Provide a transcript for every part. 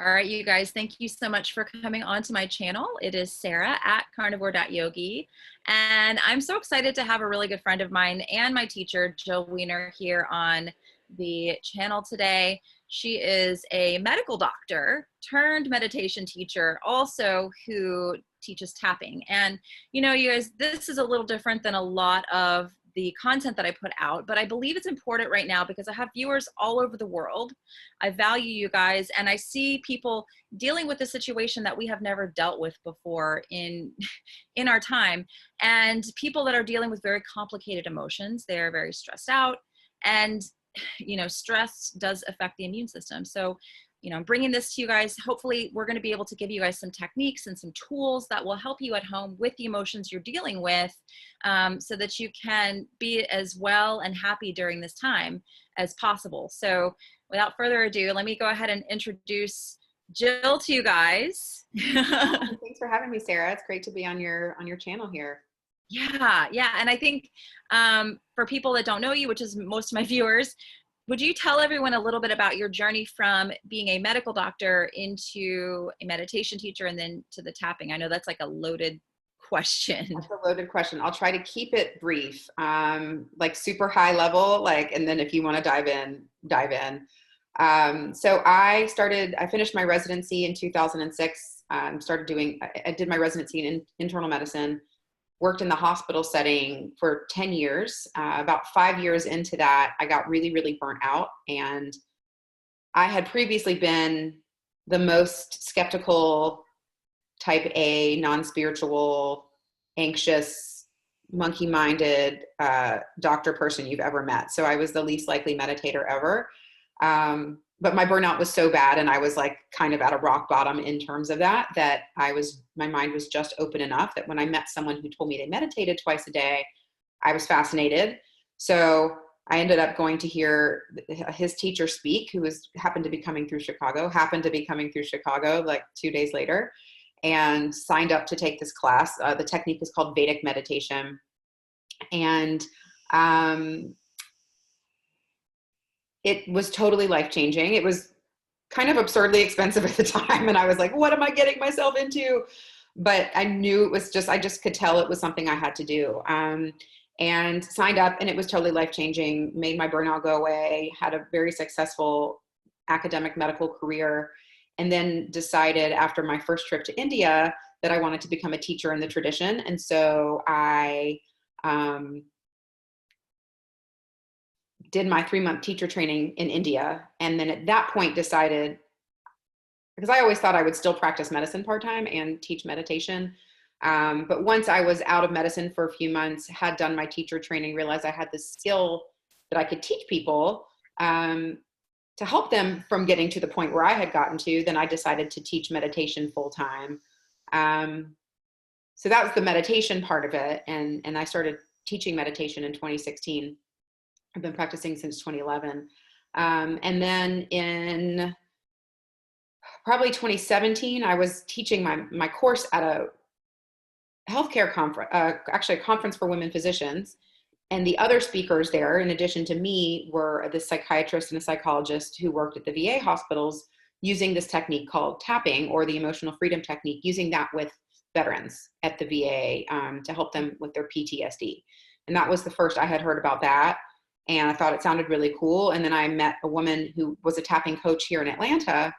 All right, you guys, thank you so much for coming on to my channel. It is Sarah at carnivore.yogi. And I'm so excited to have a really good friend of mine and my teacher, Jill Wener, here on the channel today. She is a medical doctor turned meditation teacher, also who teaches tapping. And, you know, you guys, this is a little different than a lot of the content that I put out, but I believe it's important right now because I have viewers all over the world. I value you guys, and I see people dealing with a situation that we have never dealt with before in our time, and people that are dealing with very complicated emotions. They're very stressed out, and you know, stress does affect the immune system. So, you know, I'm bringing this to you guys. Hopefully we're going to be able to give you guys some techniques and some tools that will help you at home with the emotions you're dealing with, so that you can be as well and happy during this time as possible. So without further ado, let me go ahead and introduce Jill to you guys. Thanks for having me, Sarah. It's great to be on your channel here. Yeah. And I think for people that don't know you, which is most of my viewers, would you tell everyone a little bit about your journey from being a medical doctor into a meditation teacher and then to the tapping? I know that's like a loaded question. That's a loaded question. I'll try to keep it brief, like super high level, and then if you want to dive in, dive in. So I finished my residency in 2006, I did my residency in internal medicine, worked in the hospital setting for 10 years. About 5 years into that, I got really, really burnt out. And I had previously been the most skeptical, type A, non-spiritual, anxious, monkey-minded doctor person you've ever met. So I was the least likely meditator ever. But my burnout was so bad, and I was like kind of at a rock bottom in terms of that my mind was just open enough that when I met someone who told me they meditated twice a day, I was fascinated. So I ended up going to hear his teacher speak, who happened to be coming through Chicago like 2 days later, and signed up to take this class. The technique is called Vedic meditation. And it was totally life-changing. It was kind of absurdly expensive at the time. And I was like, what am I getting myself into? But I knew I just could tell it was something I had to do. And signed up, and it was totally life-changing, made my burnout go away, had a very successful academic medical career, and then decided after my first trip to India that I wanted to become a teacher in the tradition. And so I did my 3-month teacher training in India. And then at that point decided, because I always thought I would still practice medicine part-time and teach meditation. But once I was out of medicine for a few months, had done my teacher training, realized I had this skill that I could teach people to help them from getting to the point where I had gotten to. Then I decided to teach meditation full-time. So that was the meditation part of it. And I started teaching meditation in 2016. I've been practicing since 2011. And then in probably 2017, I was teaching my course at a healthcare conference, actually a conference for women physicians. And the other speakers there, in addition to me, were the psychiatrist and a psychologist who worked at the VA hospitals using this technique called tapping, or the emotional freedom technique, using that with veterans at the VA to help them with their PTSD. And that was the first I had heard about that. And I thought it sounded really cool. And then I met a woman who was a tapping coach here in Atlanta,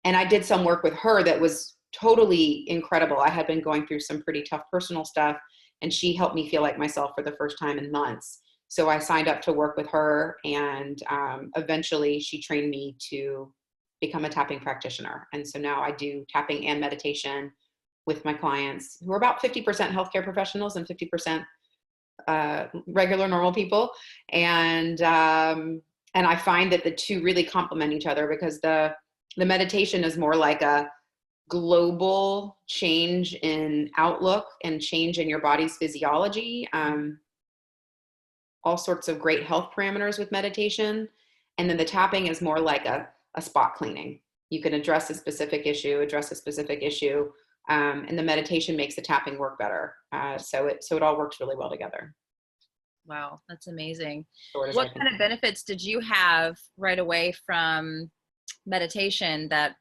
and I did some work with her that was totally incredible. I had been going through some pretty tough personal stuff, and she helped me feel like myself for the first time in months. So I signed up to work with her, and eventually she trained me to become a tapping practitioner. And so now I do tapping and meditation with my clients, who are about 50% healthcare professionals and 50% regular normal people. And I find that the two really complement each other, because the meditation is more like a global change in outlook and change in your body's physiology, all sorts of great health parameters with meditation. And then the tapping is more like a spot cleaning. You can address a specific issue, and the meditation makes the tapping work better. So it all works really well together. Wow, that's amazing. What kind of benefits did you have right away from meditation that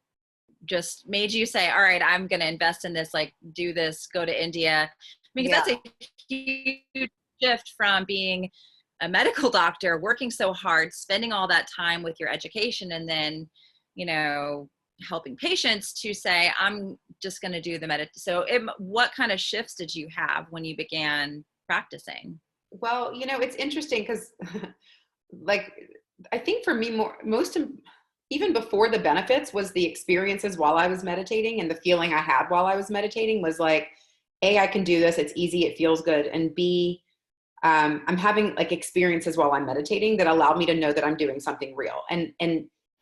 just made you say, all right, I'm going to invest in this, like do this, go to India? Because Yeah. that's a huge shift from being a medical doctor, working so hard, spending all that time with your education, and then, you know, helping patients, to say, I'm just going to do the So what kind of shifts did you have when you began practicing? Well, it's interesting because like, I think for me, even before the benefits was the experiences while I was meditating, and the feeling I had while I was meditating was like, A, I can do this. It's easy. It feels good. And B, I'm having like experiences while I'm meditating that allow me to know that I'm doing something real. And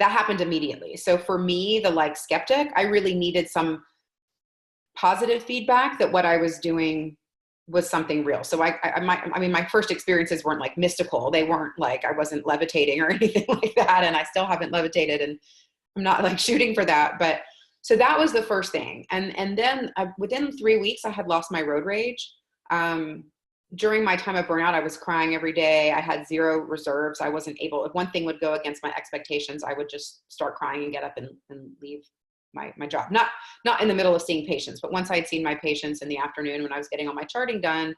that happened immediately. So for me, the like skeptic, I really needed some positive feedback that what I was doing was something real. So my first experiences weren't like mystical. They weren't like, I wasn't levitating or anything like that. And I still haven't levitated, and I'm not like shooting for that. But so that was the first thing. And then within 3 weeks, I had lost my road rage. During my time of burnout, I was crying every day. I had zero reserves. I wasn't able, if one thing would go against my expectations, I would just start crying and get up and leave my job. Not in the middle of seeing patients, but once I had seen my patients in the afternoon when I was getting all my charting done,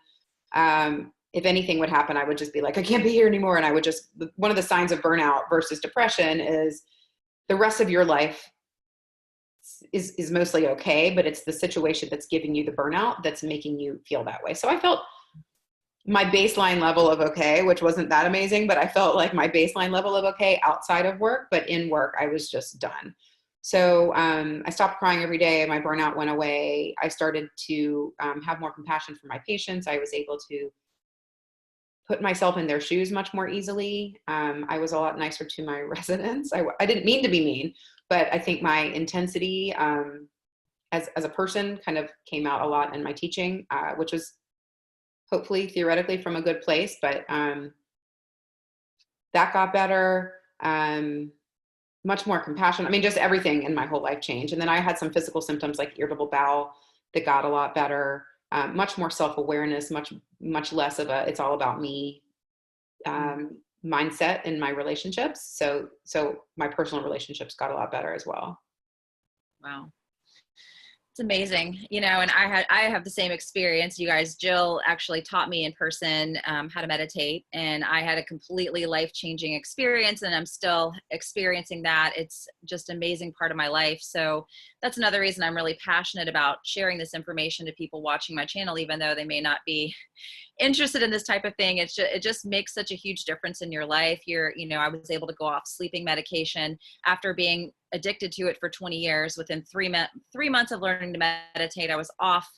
if anything would happen, I would just be like, I can't be here anymore. And I would just, one of the signs of burnout versus depression is the rest of your life is mostly okay, but it's the situation that's giving you the burnout that's making you feel that way. So I felt my baseline level of okay, which wasn't that amazing, but I felt like my baseline level of okay outside of work, but in work, I was just done. So I stopped crying every day. My burnout went away. I started to have more compassion for my patients. I was able to put myself in their shoes much more easily. I was a lot nicer to my residents. I didn't mean to be mean, but I think my intensity as a person kind of came out a lot in my teaching, which was hopefully theoretically from a good place, but that got better. Much more compassion. I mean, just everything in my whole life changed. And then I had some physical symptoms like irritable bowel that got a lot better. Much more self-awareness, much less of a, it's all about me mindset in my relationships. So my personal relationships got a lot better as well. Wow. It's amazing, you know, and I have the same experience. You guys, Jill actually taught me in person how to meditate, and I had a completely life-changing experience, and I'm still experiencing that. It's just an amazing part of my life. So that's another reason I'm really passionate about sharing this information to people watching my channel, even though they may not be interested in this type of thing. It just makes such a huge difference in your life. I was able to go off sleeping medication after being addicted to it for 20 years. Within 3 months of learning to meditate, I was off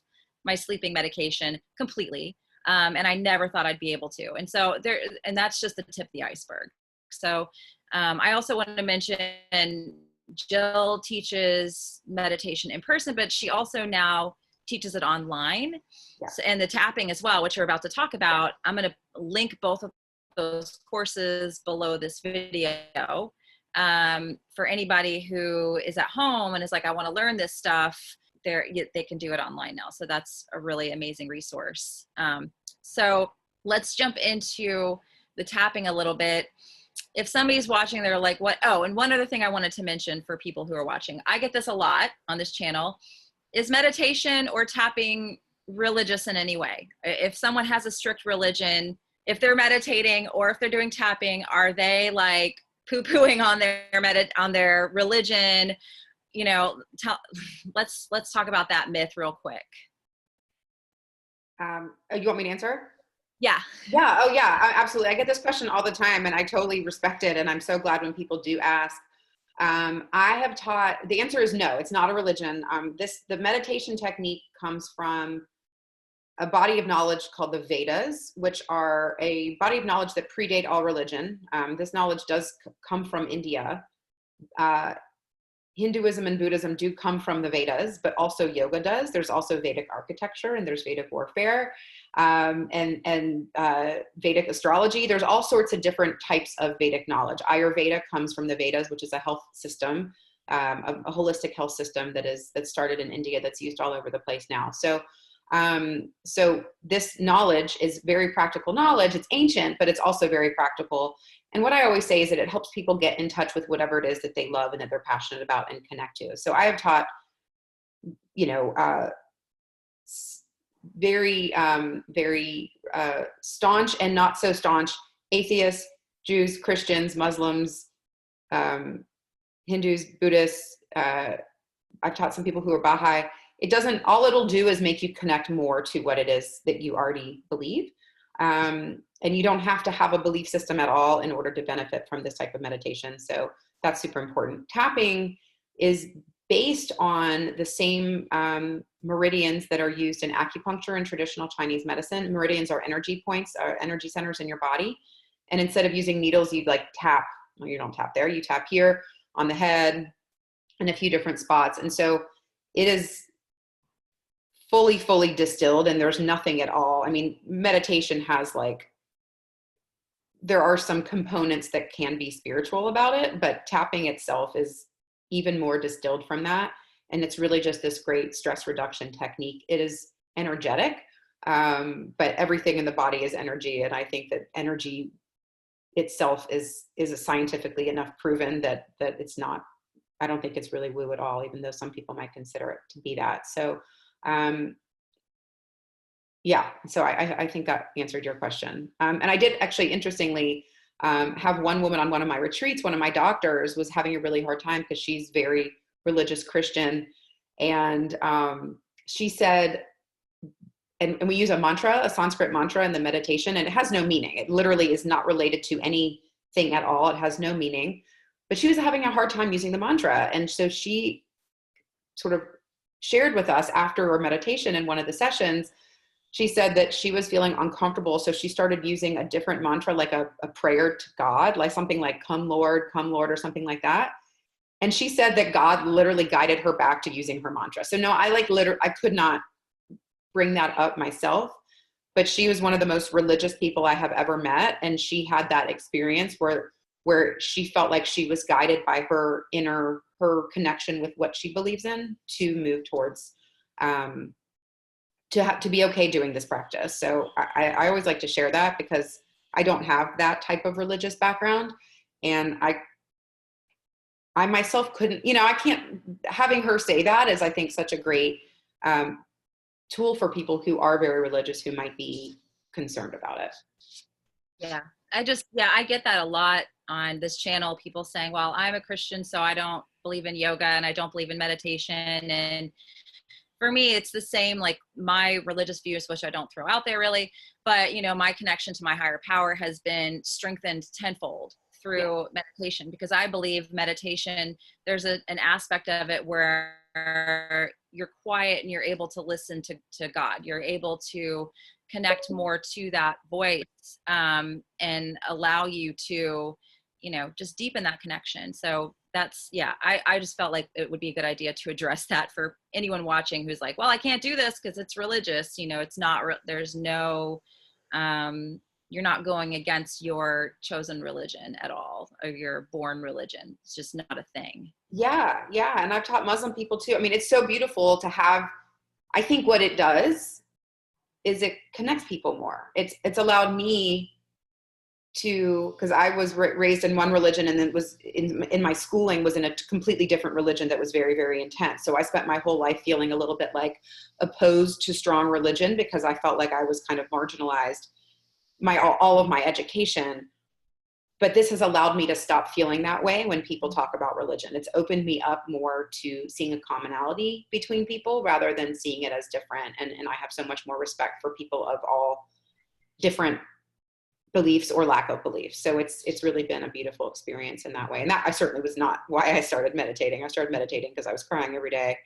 my sleeping medication completely. And I never thought I'd be able to. And that's just the tip of the iceberg. So I also wanted to mention, Jill teaches meditation in person, but she also now teaches it online. Yeah. And the tapping as well, which we're about to talk about. I'm going to link both of those courses below this video for anybody who is at home and is like, I want to learn this stuff. They can do it online now. So that's a really amazing resource. So let's jump into the tapping a little bit. If somebody's watching, they're like, what? Oh, and one other thing I wanted to mention for people who are watching, I get this a lot on this channel. Is meditation or tapping religious in any way? If someone has a strict religion, if they're meditating or if they're doing tapping, are they like poo-pooing on their religion? You know, let's talk about that myth real quick. You want me to answer? Yeah. Yeah. Oh yeah, absolutely. I get this question all the time, and I totally respect it. And I'm so glad when people do ask. I have taught, the answer is no, it's not a religion. The meditation technique comes from a body of knowledge called the Vedas, which are a body of knowledge that predate all religion. This knowledge does come from India. Hinduism and Buddhism do come from the Vedas, but also yoga does. There's also Vedic architecture, and there's Vedic warfare, and Vedic astrology. There's all sorts of different types of Vedic knowledge. Ayurveda comes from the Vedas, which is a health system, a holistic health system that started in India, that's used all over the place now. So this knowledge is very practical knowledge. It's ancient, but it's also very practical. And what I always say is that it helps people get in touch with whatever it is that they love and that they're passionate about and connect to. So I have taught, you know, very staunch and not so staunch atheists, Jews, Christians, Muslims, Hindus, Buddhists. I've taught some people who are Baha'i. All it'll do is make you connect more to what it is that you already believe. And you don't have to have a belief system at all in order to benefit from this type of meditation. So that's super important. Tapping is based on the same meridians that are used in acupuncture and traditional Chinese medicine. Meridians are energy points, are energy centers in your body. And instead of using needles, you like tap. Well, you don't tap there. You tap here on the head in a few different spots. And so it is fully distilled, and there's nothing at all. I mean, meditation has there are some components that can be spiritual about it, but tapping itself is even more distilled from that. And it's really just this great stress reduction technique. It is energetic, but everything in the body is energy. And I think that energy itself is a scientifically enough proven that it's not, I don't think it's really woo at all, even though some people might consider it to be that. So, yeah, so I think that answered your question. And I did actually, interestingly, have one woman on one of my retreats. One of my doctors was having a really hard time because she's very religious Christian. And she said, and we use a mantra, a Sanskrit mantra in the meditation, and it has no meaning. It literally is not related to anything at all. It has no meaning. But she was having a hard time using the mantra. And so she sort of shared with us after our meditation in one of the sessions, she said that she was feeling uncomfortable. So she started using a different mantra, like a prayer to God, like something like come Lord, or something like that. And she said that God literally guided her back to using her mantra. So no, I could not bring that up myself, but she was one of the most religious people I have ever met. And she had that experience where she felt like she was guided by her connection with what she believes in to move towards, to be okay doing this practice. So I always like to share that because I don't have that type of religious background. And I myself couldn't, having her say that is, I think, such a great tool for people who are very religious, who might be concerned about it. Yeah. I get that a lot on this channel. People saying, well, I'm a Christian, so I don't believe in yoga and I don't believe in meditation. And for me, it's the same, like my religious views, which I don't throw out there really, but my connection to my higher power has been strengthened tenfold through meditation, because I believe meditation, there's an aspect of it where you're quiet and you're able to listen to God. You're able to connect more to that voice, and allow you to, just deepen that connection. So that's, I just felt like it would be a good idea to address that for anyone watching who's like, well, I can't do this because it's religious. It's not, there's no, you're not going against your chosen religion at all, or your born religion. It's just not a thing. Yeah. And I've taught Muslim people too. I mean, it's so beautiful to have, I think what it does is it connects people more. It's allowed me to, because I was raised in one religion, and then was in my schooling was in a completely different religion that was very, very intense. So I spent my whole life feeling a little bit like opposed to strong religion, because I felt like I was kind of marginalized all of my education. But this has allowed me to stop feeling that way when people talk about religion. It's opened me up more to seeing a commonality between people rather than seeing it as different. And I have so much more respect for people of all different beliefs or lack of beliefs. So it's really been a beautiful experience in that way. And that I certainly was not why I started meditating. I started meditating because I was crying every day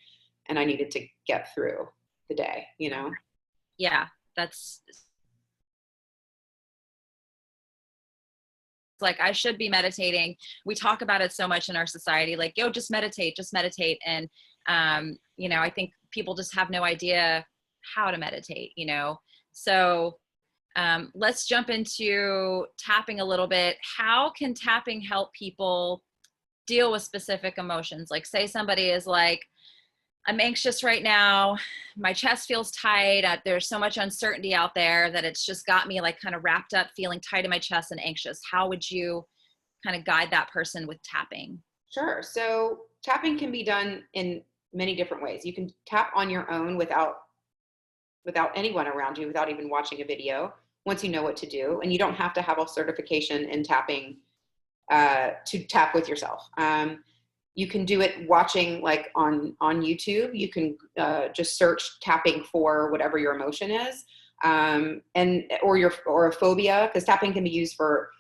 and I needed to get through the day, Yeah, that's like, I should be meditating. We talk about it so much in our society, like, yo, just meditate. And, I think people just have no idea how to meditate, So let's jump into tapping a little bit. How can tapping help people deal with specific emotions? Like, say somebody is like, I'm anxious right now. My chest feels tight. There's so much uncertainty out there that it's just got me like kind of wrapped up, feeling tight in my chest and anxious. How would you kind of guide that person with tapping? Sure. So tapping can be done in many different ways. You can tap on your own without anyone around you, without even watching a video, once you know what to do. And you don't have to have a certification in tapping to tap with yourself. You can do it watching, like on YouTube. You can just search tapping for whatever your emotion is, or a phobia, because tapping can be used for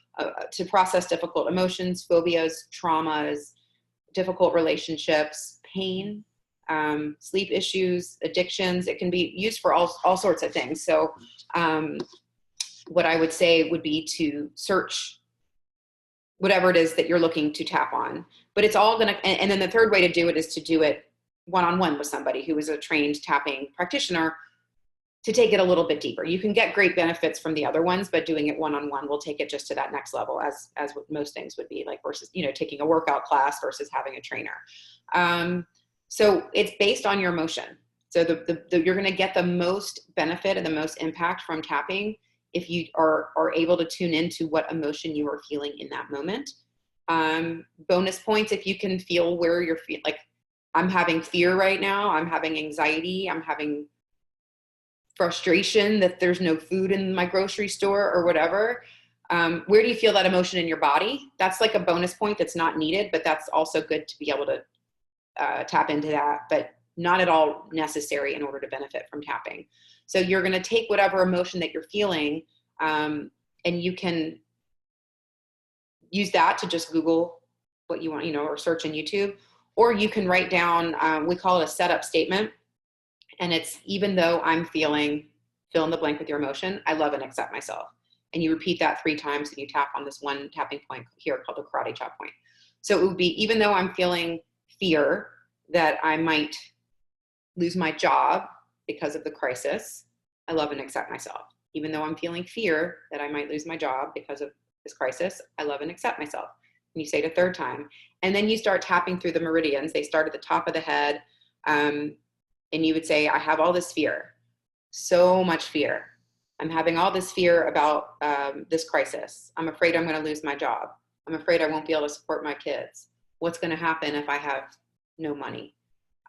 to process difficult emotions, phobias, traumas, difficult relationships, pain, sleep issues, addictions. It can be used for all sorts of things. So what I would say would be to search whatever it is that you're looking to tap on. But it's all gonna, and then the third way to do it is to do it one-on-one with somebody who is a trained tapping practitioner to take it a little bit deeper. You can get great benefits from the other ones, but doing it one-on-one will take it just to that next level, as what most things would be, like, versus, taking a workout class versus having a trainer. So it's based on your emotion. So you're going to get the most benefit and the most impact from tapping if you are able to tune into what emotion you are feeling in that moment. Bonus points if you can feel where you're feeling, like, I'm having fear right now, I'm having anxiety, I'm having frustration that there's no food in my grocery store or whatever. Where do you feel that emotion in your body? That's like a bonus point that's not needed, but that's also good to be able to tap into that, but not at all necessary in order to benefit from tapping. So you're going to take whatever emotion that you're feeling, and you can use that to just Google what you want, or search in YouTube, or you can write down, we call it a setup statement. And it's, even though I'm feeling, fill in the blank with your emotion, I love and accept myself. And you repeat that 3 times, and you tap on this one tapping point here called the karate chop point. So it would be, even though I'm feeling fear that I might lose my job because of the crisis, I love and accept myself. Even though I'm feeling fear that I might lose my job because of this crisis, I love and accept myself. And you say it a 3rd time. And then you start tapping through the meridians. They start at the top of the head. And you would say, I have all this fear, so much fear. I'm having all this fear about this crisis. I'm afraid I'm going to lose my job. I'm afraid I won't be able to support my kids. What's going to happen if I have no money?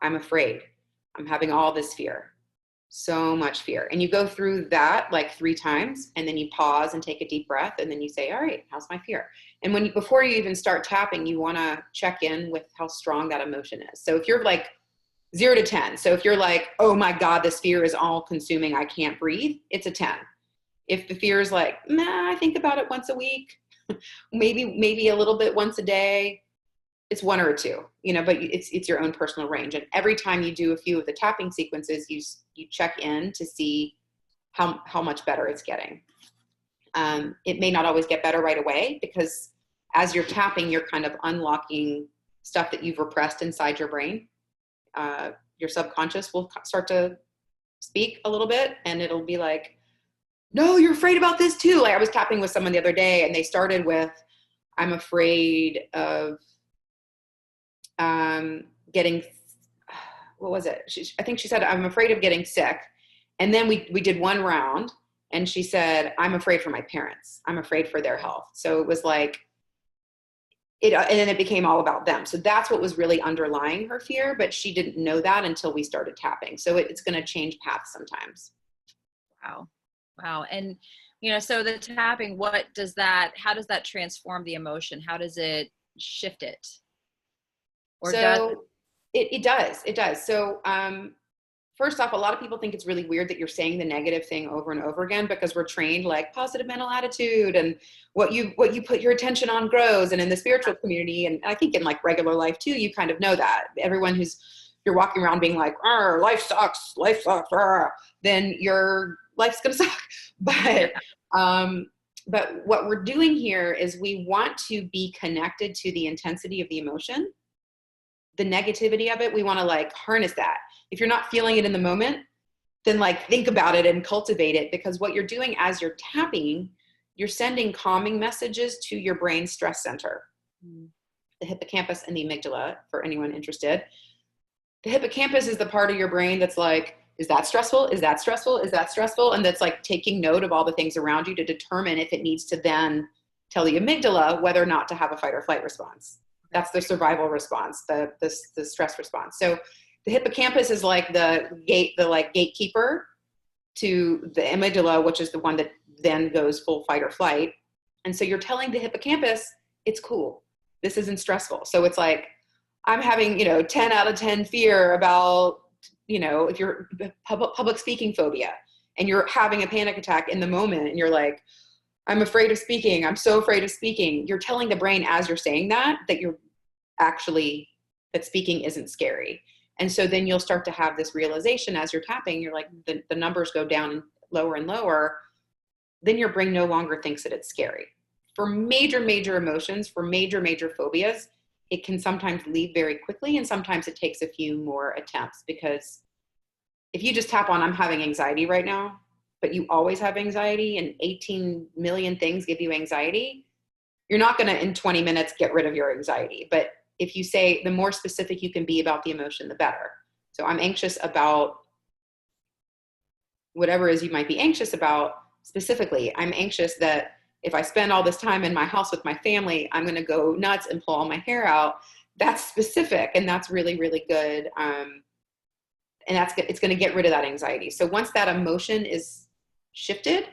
I'm afraid. I'm having all this fear, so much fear. And you go through that like 3 times, and then you pause and take a deep breath, and then you say, all right, how's my fear? And before you even start tapping, you want to check in with how strong that emotion is. So if you're like 0 to 10, so if you're like, oh my God, this fear is all consuming, I can't breathe, it's a 10. If the fear is like, nah, I think about it once a week, maybe a little bit once a day, it's 1 or a 2, but it's your own personal range. And every time you do a few of the tapping sequences, you check in to see how much better it's getting. It may not always get better right away, because as you're tapping, you're kind of unlocking stuff that you've repressed inside your brain. Your subconscious will start to speak a little bit, and it'll be like, no, you're afraid about this too. Like, I was tapping with someone the other day, and they started with, I'm afraid of getting, what was it? I think she said, I'm afraid of getting sick. And then we did 1 round, and she said, I'm afraid for my parents. I'm afraid for their health. So it was like, and then it became all about them. So that's what was really underlying her fear, but she didn't know that until we started tapping. So it's going to change paths sometimes. Wow. And, so the tapping, how does that transform the emotion? How does it shift it? It does. So, first off, a lot of people think it's really weird that you're saying the negative thing over and over again, because we're trained like positive mental attitude, and what you put your attention on grows. And in the spiritual community, and I think in like regular life too, you kind of know that. Everyone you're walking around being like, life sucks, then your life's gonna suck. But what we're doing here is we want to be connected to the intensity of the emotion, the negativity of it. We want to like harness that. If you're not feeling it in the moment, then like think about it and cultivate it, because what you're doing as you're tapping, you're sending calming messages to your brain stress center, the hippocampus and the amygdala, for anyone interested. The hippocampus is the part of your brain that's like, is that stressful? Is that stressful? Is that stressful? And that's like taking note of all the things around you to determine if it needs to then tell the amygdala whether or not to have a fight or flight response. That's the survival response, the stress response. So the hippocampus is like the gatekeeper to the amygdala, which is the one that then goes full fight or flight. And so you're telling the hippocampus, it's cool. This isn't stressful. So it's like, I'm having, 10 out of 10 fear about, if you're public speaking phobia and you're having a panic attack in the moment and you're like, I'm afraid of speaking. I'm so afraid of speaking. You're telling the brain as you're saying that you're actually, that speaking isn't scary. And so then you'll start to have this realization as you're tapping, you're like, the numbers go down and lower. Then your brain no longer thinks that it's scary. For major, major emotions, for major, major phobias, it can sometimes leave very quickly. And sometimes it takes a few more attempts, because if you just tap on, I'm having anxiety right now, but you always have anxiety and 18 million things give you anxiety, you're not going to in 20 minutes get rid of your anxiety. But if you say, the more specific you can be about the emotion, the better. So I'm anxious about whatever it is you might be anxious about. Specifically, I'm anxious that if I spend all this time in my house with my family, I'm going to go nuts and pull all my hair out. That's specific, and that's really, really good. And it's going to get rid of that anxiety. So once that emotion is shifted,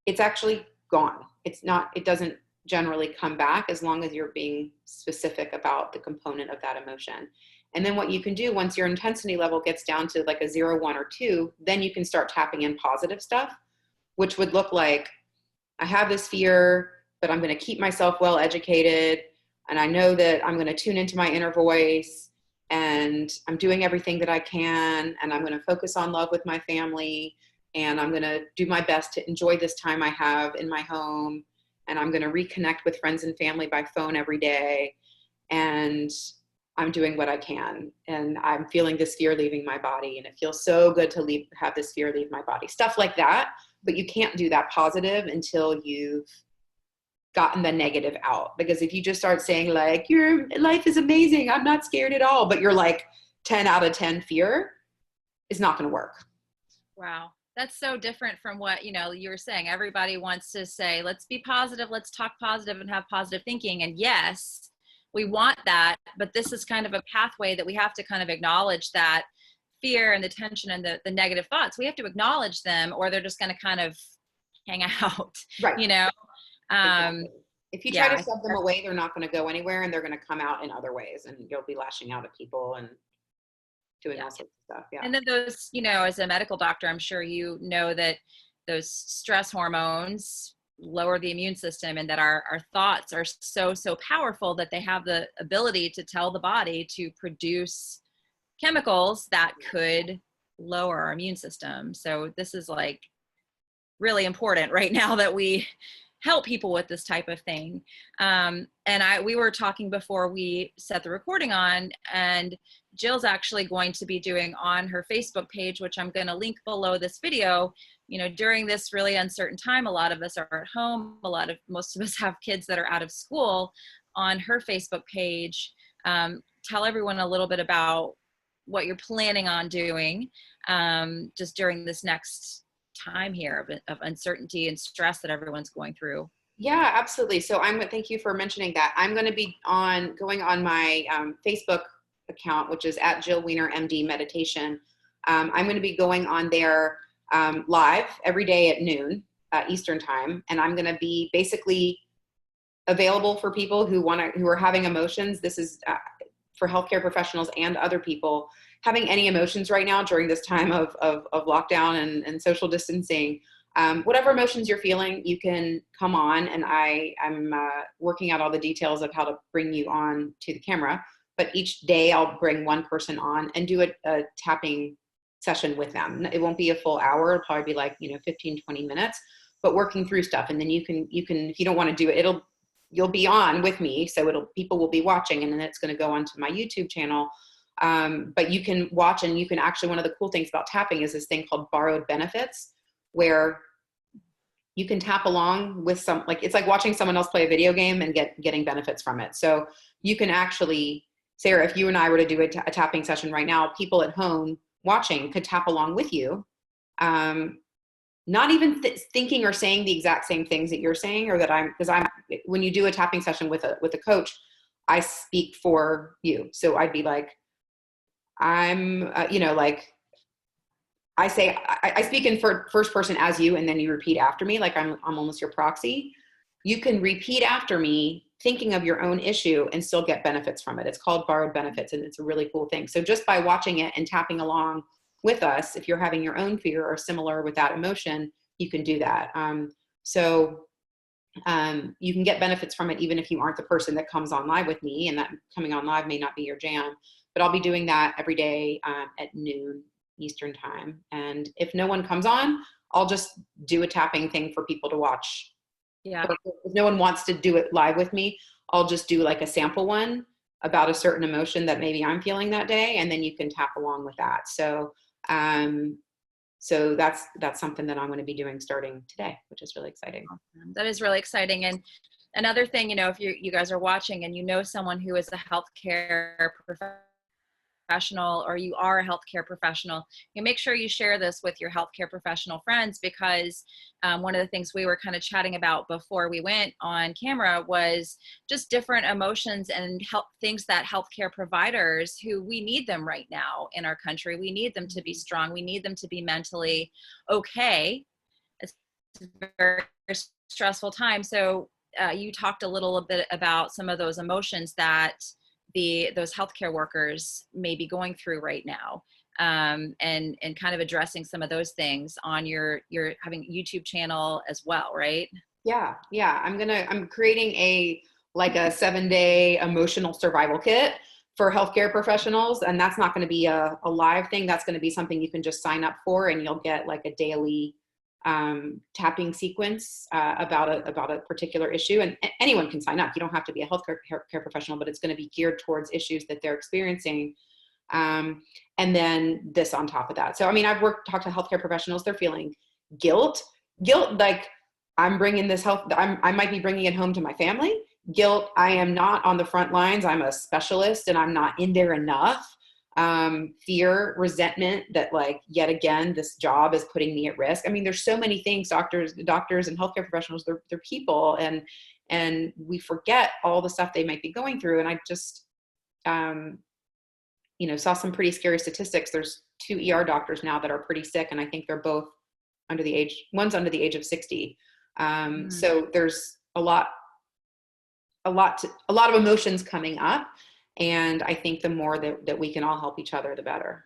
it's actually gone. It doesn't generally come back as long as you're being specific about the component of that emotion. And then what you can do once your intensity level gets down to like a 0, 1, or 2, then you can start tapping in positive stuff, which would look like, I have this fear, but I'm going to keep myself well educated. And I know that I'm going to tune into my inner voice, and I'm doing everything that I can. And I'm going to focus on love with my family. And I'm going to do my best to enjoy this time I have in my home. And I'm going to reconnect with friends and family by phone every day. And I'm doing what I can. And I'm feeling this fear leaving my body. And it feels so good to have this fear leave my body. Stuff like that. But you can't do that positive until you've gotten the negative out. Because if you just start saying like, your life is amazing, I'm not scared at all, but you're like 10 out of 10 fear, it's not going to work. Wow. That's so different from what, you were saying. Everybody wants to say, let's be positive, let's talk positive and have positive thinking. And yes, we want that, but this is kind of a pathway that we have to kind of acknowledge that fear and the tension and the negative thoughts. We have to acknowledge them, or they're just going to kind of hang out, right? Exactly. If you try to shove them away, they're not going to go anywhere, and they're going to come out in other ways, and you'll be lashing out at people and doing all sorts of stuff. Yeah. And then those, as a medical doctor, I'm sure that those stress hormones lower the immune system, and that our thoughts are so powerful that they have the ability to tell the body to produce chemicals that could lower our immune system. So this is like really important right now that we help people with this type of thing. And we were talking before we set the recording on, and Jill's actually going to be doing on her Facebook page, which I'm going to link below this video. During this really uncertain time, a lot of us are at home. Most of us have kids that are out of school. On her Facebook page, tell everyone a little bit about what you're planning on doing just during this next time here of uncertainty and stress that everyone's going through. Yeah, absolutely. So thank you for mentioning that. I'm going to be going on my Facebook account, which is at Jill Wener MD Meditation. I'm going to be going on there live every day at noon Eastern time, and I'm going to be basically available for people who are having emotions. This is for healthcare professionals and other people having any emotions right now during this time of lockdown and social distancing. Whatever emotions you're feeling, you can come on, and I'm working out all the details of how to bring you on to the camera. But each day I'll bring one person on and do a tapping session with them. It won't be a full hour. It'll probably be like 15, 20 minutes, but working through stuff. And then you can if you don't want to do it, you'll be on with me. So people will be watching, and then it's going to go onto my YouTube channel. But you can watch, and you can actually, one of the cool things about tapping is this thing called borrowed benefits, where you can tap along with it's like watching someone else play a video game and getting benefits from it. So you can actually, Sarah, if you and I were to do a tapping session right now, people at home watching could tap along with you. Not even thinking or saying the exact same things that you're saying, or that when you do a tapping session with a coach, I speak for you. So I'd be like, I'm, like I speak in first person as you, and then you repeat after me. Like I'm almost your proxy. You can repeat after me, thinking of your own issue, and still get benefits from it. It's called borrowed benefits, and it's a really cool thing. So just by watching it and tapping along with us, if you're having your own fear or similar with that emotion, you can do that. You can get benefits from it even if you aren't the person that comes on live with me, and that coming on live may not be your jam. But I'll be doing that every day at noon Eastern time. And if no one comes on, I'll just do a tapping thing for people to watch. Yeah. If no one wants to do it live with me, I'll just do like a sample one about a certain emotion that maybe I'm feeling that day, and then you can tap along with that. So that's something that I'm going to be doing starting today, which is really exciting. Awesome. That is really exciting. And another thing, if you guys are watching and you know someone who is a healthcare professional, or you are a healthcare professional, you make sure you share this with your healthcare professional friends, because one of the things we were kind of chatting about before we went on camera was just different emotions and things that healthcare providers, who we need them right now in our country. We need them to be strong. We need them to be mentally okay. It's a very stressful time. So you talked a little bit about some of those emotions that those healthcare workers may be going through right now, and kind of addressing some of those things on your having a YouTube channel as well, right? Yeah. I'm creating a 7-day emotional survival kit for healthcare professionals, and that's not going to be a live thing. That's going to be something you can just sign up for, and you'll get like a daily tapping sequence about a particular issue, and anyone can sign up. You don't have to be a healthcare professional, but it's going to be geared towards issues that they're experiencing. And then this on top of that. So, I mean, I've talked to healthcare professionals. They're feeling guilt, like I'm bringing this I might be bringing it home to my family. Guilt, I am not on the front lines. I'm a specialist and I'm not in there enough. Fear, resentment that yet again, this job is putting me at risk. I mean, there's so many things. Doctors and healthcare professionals, they're people, and we forget all the stuff they might be going through. And I just, saw some pretty scary statistics. There's 2 ER doctors now that are pretty sick. And I think they're both one's under the age of 60. So there's a lot of emotions coming up. And I think the more that we can all help each other, the better.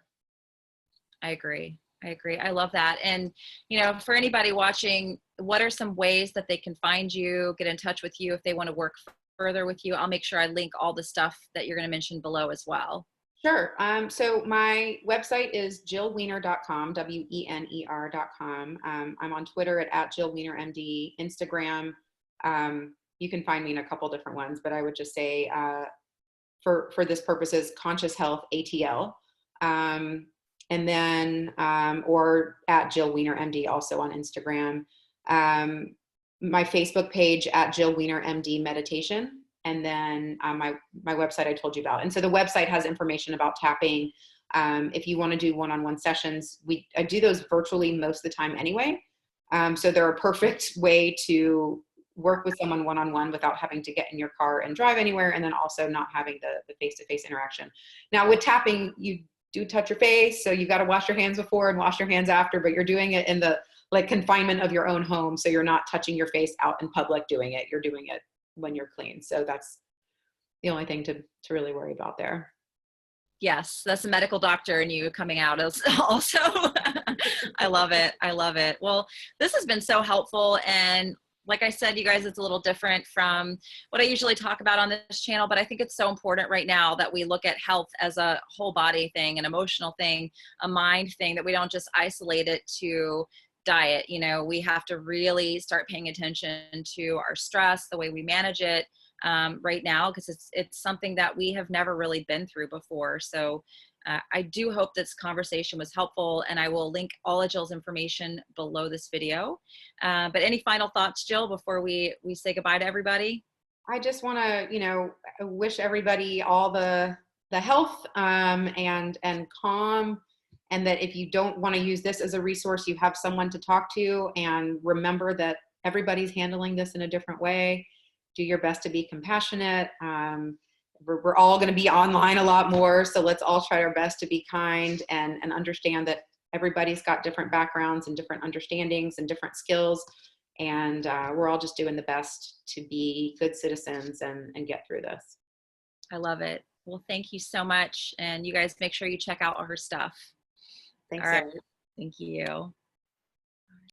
I agree. I love that. And, for anybody watching, what are some ways that they can find you, get in touch with you if they want to work further with you? I'll make sure I link all the stuff that you're going to mention below as well. Sure. So my website is jillwener.com, WENER.com. I'm on Twitter at JillWenerMD, Instagram. You can find me in a couple different ones, but I would just say, for this purposes, Conscious Health ATL, and then or at Jill Wener MD, also on Instagram. My Facebook page at Jill Wener MD Meditation, and then my website I told you about. And so the website has information about tapping. If you want to do one-on-one sessions, I do those virtually most of the time anyway. So they're a perfect way to work with someone one-on-one without having to get in your car and drive anywhere, and then also not having the face-to-face interaction. Now with tapping, you do touch your face, so you got to wash your hands before and wash your hands after, but you're doing it in the confinement of your own home, so you're not touching your face out in public doing it. You're doing it when you're clean. So that's the only thing to really worry about there. Yes, that's a medical doctor and you coming out as also. I love it. Well, this has been so helpful, and like I said, you guys, it's a little different from what I usually talk about on this channel, but I think it's so important right now that we look at health as a whole body thing, an emotional thing, a mind thing, that we don't just isolate it to diet. We have to really start paying attention to our stress, the way we manage it right now, because it's something that we have never really been through before. So I do hope this conversation was helpful, and I will link all of Jill's information below this video. But any final thoughts, Jill, before we say goodbye to everybody? I just want to, wish everybody all the health and calm, and that if you don't want to use this as a resource, you have someone to talk to, and remember that everybody's handling this in a different way. do your best to be compassionate. We're all going to be online a lot more, so let's all try our best to be kind and understand that everybody's got different backgrounds and different understandings and different skills, and we're all just doing the best to be good citizens and get through this. I love it. Well, thank you so much, and you guys make sure you check out all her stuff. Thanks, All right. Sarah. Thank you.